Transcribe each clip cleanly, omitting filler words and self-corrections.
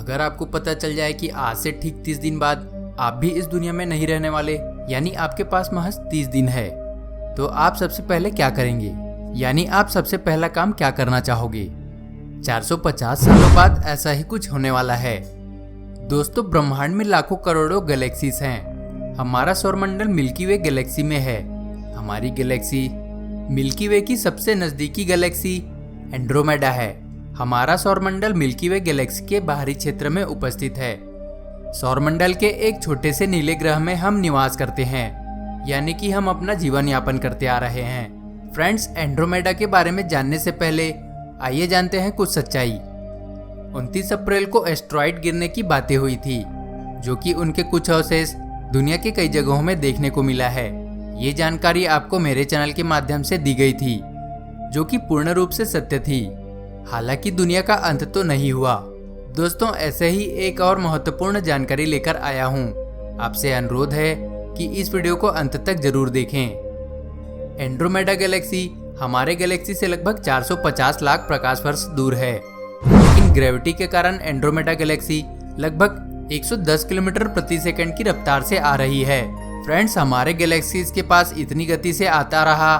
अगर आपको पता चल जाए कि आज से ठीक 30 दिन बाद आप भी इस दुनिया में नहीं रहने वाले, यानी आपके पास महज 30 दिन है, तो आप सबसे पहले क्या करेंगे? यानी आप सबसे पहला काम क्या करना चाहोगे? 450 सालों बाद ऐसा ही कुछ होने वाला है। दोस्तों, ब्रह्मांड में लाखों करोड़ों गैलेक्सीज हैं। हमारा सौरमंडल मिल्की वे गैलेक्सी में है। हमारी गैलेक्सी मिल्की वे की सबसे नजदीकी गैलेक्सी एंड्रोमेडा है। हमारा सौरमंडल मिल्की वे गैलेक्सी के बाहरी क्षेत्र में उपस्थित है। सौरमंडल के एक छोटे से नीले ग्रह में हम निवास करते हैं, यानी कि हम अपना जीवन यापन करते आ रहे हैं। फ्रेंड्स, एंड्रोमेडा के बारे में जानने से पहले आइए जानते हैं कुछ सच्चाई। 29 अप्रैल को एस्ट्रॉइड गिरने की बातें हुई थी, जो कि उनके कुछ अवशेष दुनिया के कई जगहों में देखने को मिला है। ये जानकारी आपको मेरे चैनल के माध्यम से दी गई थी, जो कि पूर्ण रूप से सत्य थी। हालांकि दुनिया का अंत तो नहीं हुआ। दोस्तों, ऐसे ही एक और महत्वपूर्ण जानकारी लेकर आया हूँ। आपसे अनुरोध है कि इस वीडियो को अंत तक जरूर देखें। एंड्रोमेडा गैलेक्सी हमारे गैलेक्सी से लगभग 450 लाख प्रकाश वर्ष दूर है, लेकिन ग्रेविटी के कारण एंड्रोमेडा गैलेक्सी लगभग 110 किलोमीटर प्रति सेकंड की रफ्तार से आ रही है। फ्रेंड्स, हमारे गैलेक्सीज के पास इतनी गति से आता रहा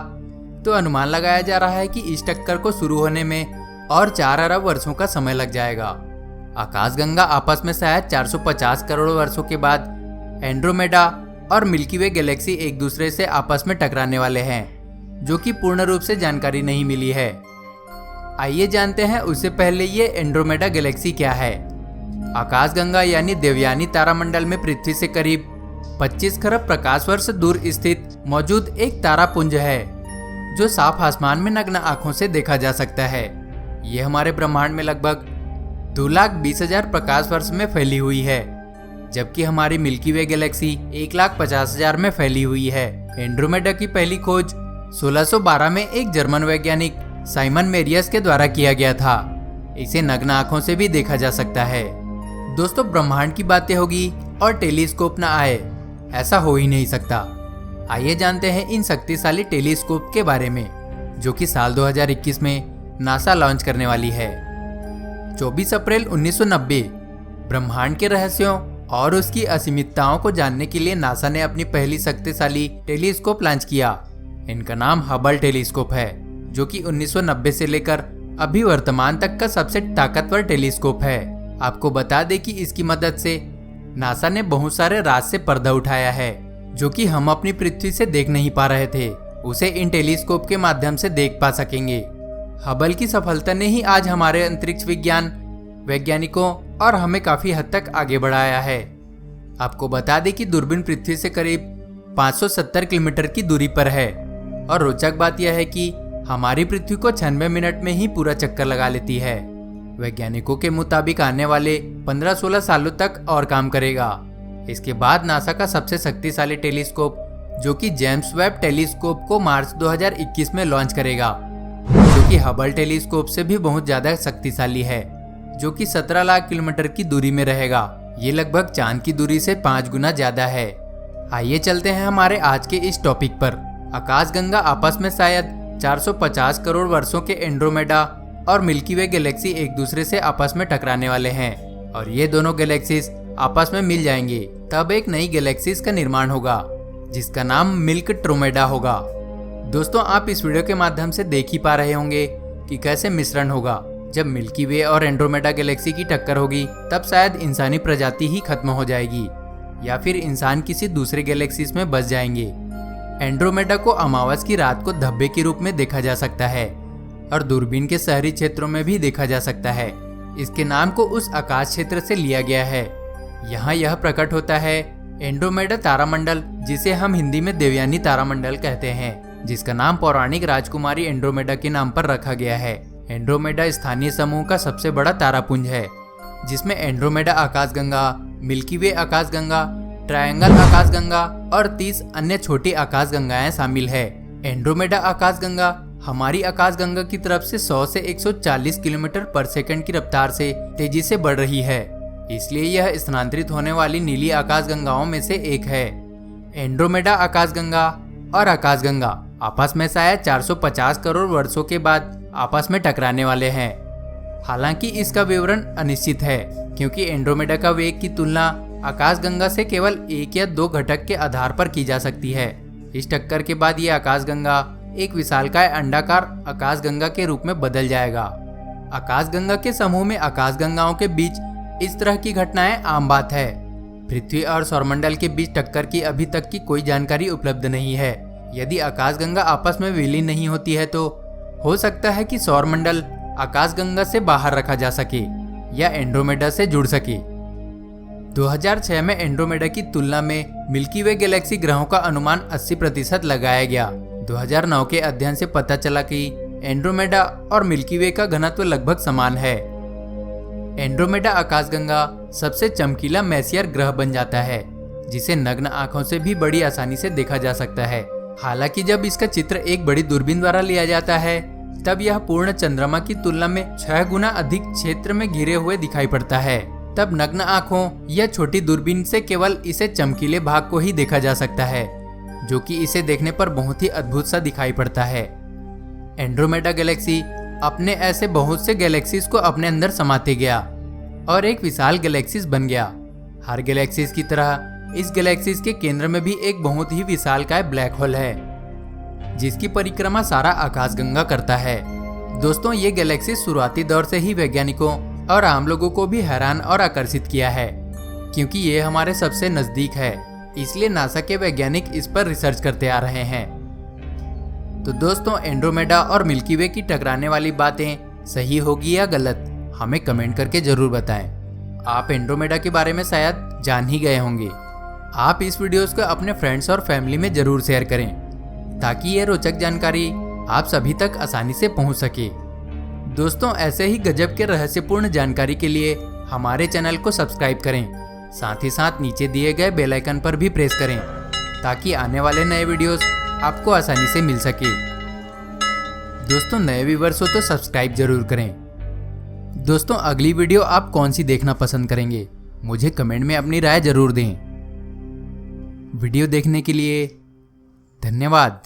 तो अनुमान लगाया जा रहा है कि इस टक्कर को शुरू होने में और 4 अरब वर्षों का समय लग जाएगा। आकाशगंगा आपस में शायद 450 करोड़ वर्षों के बाद एंड्रोमेडा और मिल्की वे गैलेक्सी एक दूसरे से आपस में टकराने वाले हैं, जो कि पूर्ण रूप से जानकारी नहीं मिली है। आइए जानते हैं उससे पहले ये एंड्रोमेडा गैलेक्सी क्या है। आकाशगंगा यानी देवयानी तारामंडल में पृथ्वी से करीब 25 खरब प्रकाश वर्ष दूर स्थित मौजूद एक तारापुंज है, जो साफ आसमान में नग्न आंखों से देखा जा सकता है। ये हमारे ब्रह्मांड में लगभग 2,20,000 प्रकाश वर्ष में फैली हुई है, जबकि हमारी मिल्की वे गैलेक्सी 1,50,000 में फैली हुई है। एंड्रोमेडा की पहली खोज 1612 में एक जर्मन वैज्ञानिक साइमन मेरियस के द्वारा किया गया था। इसे नग्न आंखों से भी देखा जा सकता है। दोस्तों, ब्रह्मांड की बातें होगी और टेलीस्कोप न आए, ऐसा हो ही नहीं सकता। आइए जानते हैं इन शक्तिशाली टेलीस्कोप के बारे में, जो कि साल 2021 में नासा लॉन्च करने वाली है। 24 अप्रैल 1990 ब्रह्मांड के रहस्यों और उसकी असीमितताओं को जानने के लिए नासा ने अपनी पहली शक्तिशाली टेलीस्कोप लॉन्च किया। इनका नाम हबल टेलीस्कोप है, जो कि 1990 से लेकर अभी वर्तमान तक का सबसे ताकतवर टेलीस्कोप है। आपको बता दें कि इसकी मदद से नासा ने बहुत सारे राज से पर्दा उठाया है, जो कि हम अपनी पृथ्वी से देख नहीं पा रहे थे, उसे इन टेलीस्कोप के माध्यम से देख पा सकेंगे। हबल की सफलता ने ही आज हमारे अंतरिक्ष विज्ञान वैज्ञानिकों और हमें काफी हद तक आगे बढ़ाया है। आपको बता दें कि दूरबीन पृथ्वी से करीब 570 किलोमीटर की दूरी पर है, और रोचक बात यह है कि हमारी पृथ्वी को 96 मिनट में ही पूरा चक्कर लगा लेती है। वैज्ञानिकों के मुताबिक आने वाले 15-16 सालों तक और काम करेगा। इसके बाद नासा का सबसे शक्तिशाली टेलीस्कोप, जो कि जेम्स वेब टेलीस्कोप को मार्च 2021 में लॉन्च करेगा, जो कि हबल टेलीस्कोप से भी बहुत ज्यादा शक्तिशाली है, जो कि 17 लाख किलोमीटर की दूरी में रहेगा। ये लगभग चांद की दूरी से 5 गुना ज्यादा है। आइए चलते हैं हमारे आज के इस टॉपिक पर। आकाशगंगा आपस में शायद 450 करोड़ वर्षों के एंड्रोमेडा और मिल्की वे गैलेक्सी एक दूसरे से आपस में टकराने वाले हैं, और ये दोनों गैलेक्सीज आपस में मिल जाएंगे। तब एक नई गैलेक्सीज का निर्माण होगा, जिसका नाम मिल्कट्रोमेडा होगा। दोस्तों, आप इस वीडियो के माध्यम से देख ही पा रहे होंगे कि कैसे मिश्रण होगा। जब मिल्की वे और एंड्रोमेडा गैलेक्सी की टक्कर होगी, तब शायद इंसानी प्रजाति ही खत्म हो जाएगी, या फिर इंसान किसी दूसरे गैलेक्सीज में बस जाएंगे। एंड्रोमेडा को अमावस की रात को धब्बे के रूप में देखा जा सकता है, और दूरबीन के शहरी क्षेत्रों में भी देखा जा सकता है। इसके नाम को उस आकाश क्षेत्र से लिया गया है। यहाँ यह प्रकट होता है एंड्रोमेडा तारामंडल, जिसे हम हिंदी में देवयानी तारामंडल कहते हैं, जिसका नाम पौराणिक राजकुमारी एंड्रोमेडा के नाम पर रखा गया है। एंड्रोमेडा स्थानीय समूह का सबसे बड़ा तारापुंज है, जिसमें एंड्रोमेडा आकाशगंगा, मिल्की वे आकाशगंगा, ट्रायंगल आकाशगंगा और 30 अन्य छोटी आकाशगंगाएं शामिल है। एंड्रोमेडा आकाशगंगा हमारी आकाशगंगा की तरफ से 100 से 140 किलोमीटर पर सेकंड की रफ्तार से तेजी से बढ़ रही है, इसलिए यह स्थानांतरित होने वाली नीली आकाशगंगाओं में से एक है। एंड्रोमेडा आकाशगंगा और आकाशगंगा आपस में शायद 450 करोड़ वर्षों के बाद आपस में टकराने वाले हैं। हालांकि इसका विवरण अनिश्चित है। क्योंकि एंड्रोमेडा का वेग की तुलना आकाशगंगा से केवल 1 या 2 घटक के आधार पर की जा सकती है। इस टक्कर के बाद ये आकाशगंगा एक विशालकाय अंडाकार आकाशगंगा के रूप में बदल जाएगा। आकाशगंगा के समूह में आकाशगंगाओं के बीच इस तरह की घटनाएं आम बात है। पृथ्वी और सौरमंडल के बीच टक्कर की अभी तक की कोई जानकारी उपलब्ध नहीं है। यदि आकाशगंगा आपस में विलीन नहीं होती है तो हो सकता है कि सौरमंडल आकाशगंगा से बाहर रखा जा सके या एंड्रोमेडा से जुड़ सके। 2006 में एंड्रोमेडा की तुलना में मिल्की वे गैलेक्सी ग्रहों का अनुमान 80% लगाया गया। 2009 के अध्ययन से पता चला कि एंड्रोमेडा और मिल्की वे का घनत्व लगभग समान है। एंड्रोमेडा आकाशगंगा सबसे चमकीला मैसियर ग्रह बन जाता है, जिसे नग्न आंखों से भी बड़ी आसानी से देखा जा सकता है। हालांकि जब इसका चित्र एक बड़ी दूरबीन द्वारा लिया जाता है तब यह पूर्ण चंद्रमा की तुलना में 6 गुना अधिक क्षेत्र में घिरे हुए दिखाई पड़ता है। तब नग्न आंखों या छोटी दूरबीन से केवल इसे चमकीले भाग को ही देखा जा सकता है, जो कि इसे देखने पर बहुत ही अद्भुत सा दिखाई पड़ता है। एंड्रोमेडा गैलेक्सी अपने ऐसे बहुत से गैलेक्सीज को अपने अंदर समाते गया और एक विशाल गैलेक्सीज बन गया। हर गैलेक्सीज की तरह इस गैलेक्सीज के केंद्र में भी एक बहुत ही विशालकाय ब्लैक होल है, जिसकी परिक्रमा सारा आकाशगंगा करता है। दोस्तों, ये गैलेक्सी शुरुआती दौर से ही वैज्ञानिकों और आम लोगों को भी हैरान और आकर्षित किया है, क्योंकि ये हमारे सबसे नजदीक है। इसलिए नासा के वैज्ञानिक इस पर रिसर्च करते आ रहे हैं। तो दोस्तों, एंड्रोमेडा और मिल्की वे की टकराने वाली बातें सही होगी या गलत, हमें कमेंट करके जरूर बताएं। आप एंड्रोमेडा के बारे में शायद जान ही गए होंगे। आप इस वीडियोस को अपने फ्रेंड्स और फैमिली में जरूर शेयर करें, ताकि ये रोचक जानकारी आप सभी तक आसानी से पहुंच सके। दोस्तों, ऐसे ही गजब के रहस्यपूर्ण जानकारी के लिए हमारे चैनल को सब्सक्राइब करें। साथ ही साथ नीचे दिए गए बेल आइकन पर भी प्रेस करें, ताकि आने वाले नए वीडियोस आपको आसानी से मिल सके। दोस्तों, नए व्यूअर्स हो तो सब्सक्राइब जरूर करें। दोस्तों, अगली वीडियो आप कौन सी देखना पसंद करेंगे, मुझे कमेंट में अपनी राय जरूर दें। वीडियो देखने के लिए धन्यवाद।